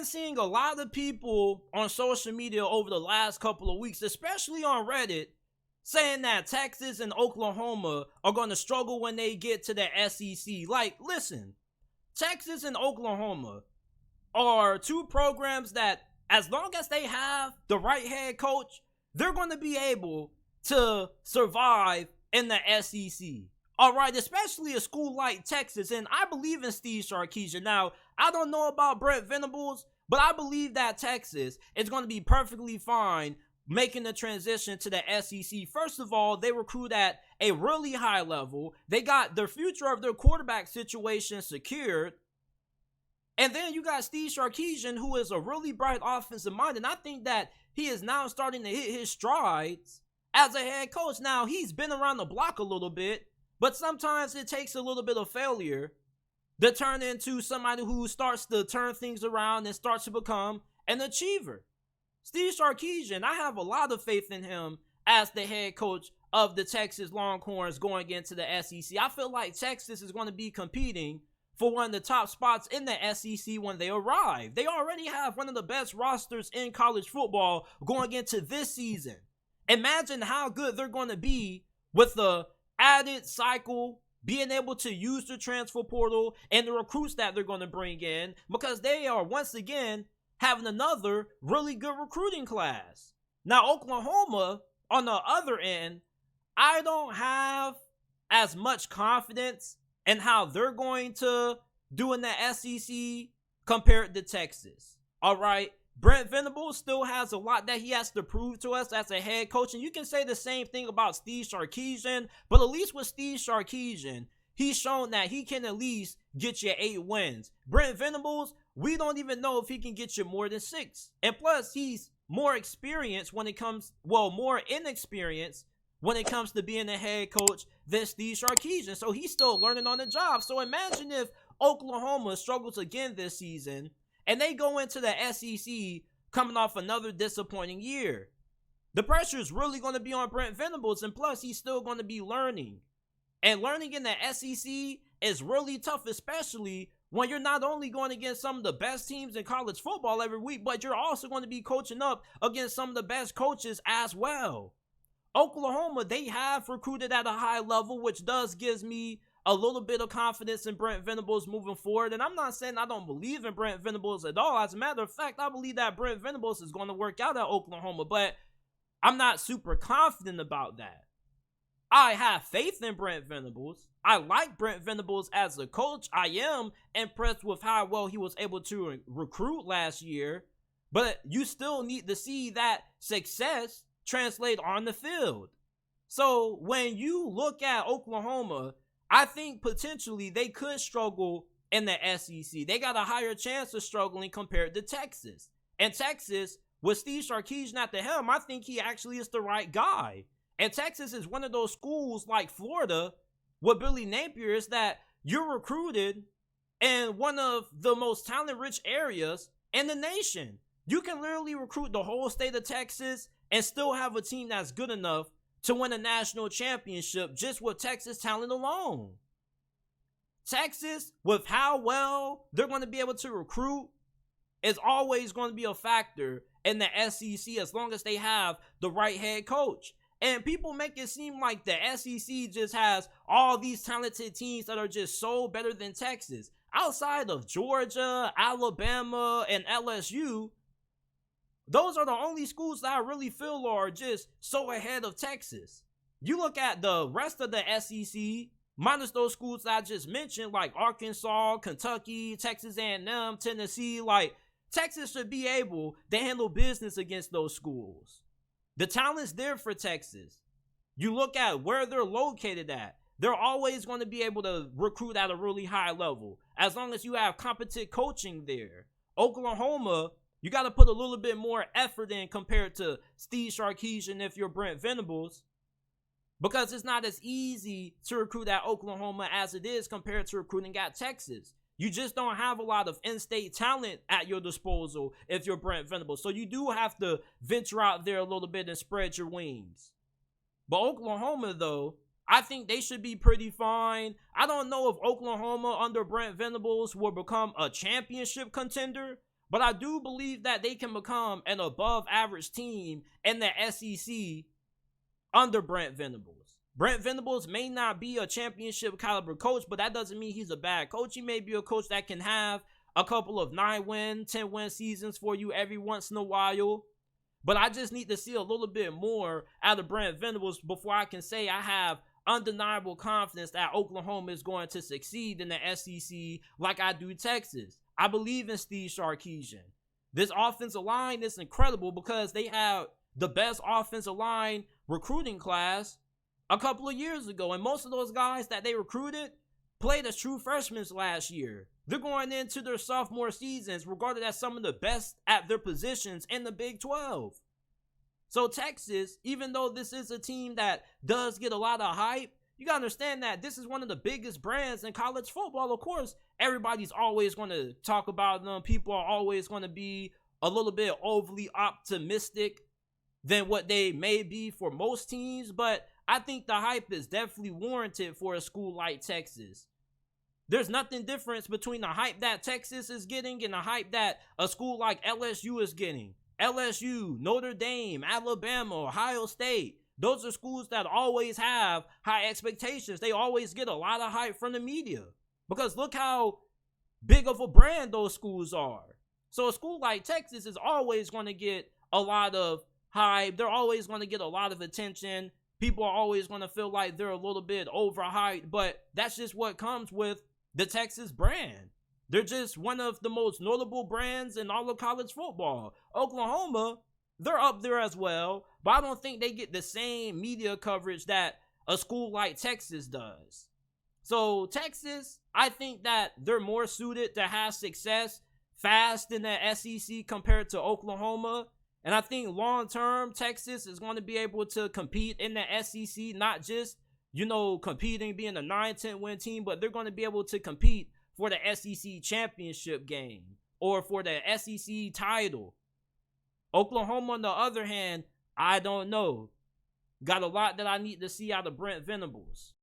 been seeing a lot of people on social media over the last couple of weeks, especially on Reddit, saying that Texas and Oklahoma are going to struggle when they get to the SEC. Like, listen, Texas and Oklahoma are two programs that, as long as they have the right head coach, they're going to be able to survive in the SEC. All right, especially a school like Texas, and I believe in Steve Sarkisian. Now, I don't know about Brent Venables, but I believe that Texas is going to be perfectly fine making the transition to the SEC. First of all, they recruit at a really high level. They got the future of their quarterback situation secured. And then you got Steve Sarkisian, who is a really bright offensive mind, and I think that he is now starting to hit his strides as a head coach. Now, he's been around the block a little bit, but sometimes it takes a little bit of failure to turn into somebody who starts to turn things around and starts to become an achiever. Steve Sarkisian, I have a lot of faith in him as the head coach of the Texas Longhorns going into the SEC. I feel like Texas is going to be competing for one of the top spots in the SEC when they arrive. They already have one of the best rosters in college football going into this season. Imagine how good they're going to be with the added cycle, being able to use the transfer portal and the recruits that they're going to bring in, because they are once again having another really good recruiting class. Now, Oklahoma, on the other end, I don't have as much confidence in how they're going to do in the SEC compared to Texas. All right, Brent Venables still has a lot that he has to prove to us as a head coach, and you can say the same thing about Steve Sarkisian, but at least with Steve Sarkisian, he's shown that he can at least get you 8 wins. Brent Venables, we don't even know if he can get you more than 6. And plus, he's more experienced when it comes, more inexperienced when it comes to being a head coach than Steve Sarkisian. So he's still learning on the job. So imagine if Oklahoma struggles again this season and they go into the SEC coming off another disappointing year. The pressure is really going to be on Brent Venables, and plus he's still going to be learning. And learning in the SEC is really tough, especially when you're not only going against some of the best teams in college football every week, but you're also going to be coaching up against some of the best coaches as well. Oklahoma, they have recruited at a high level, which does gives me a little bit of confidence in Brent Venables moving forward. And I'm not saying I don't believe in Brent Venables at all. As a matter of fact, I believe that Brent Venables is going to work out at Oklahoma, but I'm not super confident about that. I have faith in Brent Venables. I like Brent Venables as a coach. I am impressed with how well he was able to recruit last year, but you still need to see that success translate on the field. So when you look at Oklahoma, I think potentially they could struggle in the SEC. They got a higher chance of struggling compared to Texas. And Texas, with Steve Sarkisian at the helm, I think he actually is the right guy. And Texas is one of those schools like Florida with Billy Napier, is that you're recruited in one of the most talent-rich areas in the nation. You can literally recruit the whole state of Texas and still have a team that's good enough to win a national championship just with Texas talent alone. Texas, with how well they're going to be able to recruit, is always going to be a factor in the SEC as long as they have the right head coach. And people make it seem like the SEC just has all these talented teams that are just so better than Texas. Outside of Georgia, Alabama, and LSU, those are the only schools that I really feel are just so ahead of Texas. You look at the rest of the SEC, minus those schools that I just mentioned, like Arkansas, Kentucky, Texas A&M, Tennessee, like Texas should be able to handle business against those schools. The talent's there for Texas. You look at where they're located at, they're always going to be able to recruit at a really high level as long as you have competent coaching there. Oklahoma, you got to put a little bit more effort in compared to Steve Sarkisian if you're Brent Venables, because it's not as easy to recruit at Oklahoma as it is compared to recruiting at Texas. You just don't have a lot of in-state talent at your disposal if you're Brent Venables. So you do have to venture out there a little bit and spread your wings. But Oklahoma, though, I think they should be pretty fine. I don't know if Oklahoma under Brent Venables will become a championship contender, But I do believe that they can become an above average team in the SEC under Brent Venables. Brent Venables may not be a championship caliber coach, but that doesn't mean he's a bad coach. He may be a coach that can have a couple of 9-win, 10-win seasons for you every once in a while. But I just need to see a little bit more out of Brent Venables before I can say I have undeniable confidence that Oklahoma is going to succeed in the SEC like I do Texas. I believe in Steve Sarkisian. This offensive line is incredible because they have the best offensive line recruiting class a couple of years ago. And most of those guys that they recruited played as true freshmen last year. They're going into their sophomore seasons regarded as some of the best at their positions in the Big 12. So Texas, even though this is a team that does get a lot of hype, you gotta understand that this is one of the biggest brands in college football. Of course, everybody's always going to talk about them. People are always going to be a little bit overly optimistic than what they may be for most teams, but I think the hype is definitely warranted for a school like Texas. There's nothing different between the hype that Texas is getting and the hype that a school like LSU is getting. LSU, Notre Dame, Alabama, Ohio State, those are schools that always have high expectations. They always get a lot of hype from the media because look how big of a brand those schools are. So a school like Texas is always going to get a lot of hype. They're always going to get a lot of attention. People are always going to feel like they're a little bit overhyped, but that's just what comes with the Texas brand. They're just one of the most notable brands in all of college football. Oklahoma, they're up there as well, but I don't think they get the same media coverage that a school like Texas does. So Texas, I think that they're more suited to have success fast in the SEC compared to Oklahoma. And I think long term, Texas is going to be able to compete in the SEC, not just, competing, being a 9-10 win team, but they're going to be able to compete for the SEC championship game or for the SEC title. Oklahoma, on the other hand, I don't know. Got a lot that I need to see out of Brent Venables.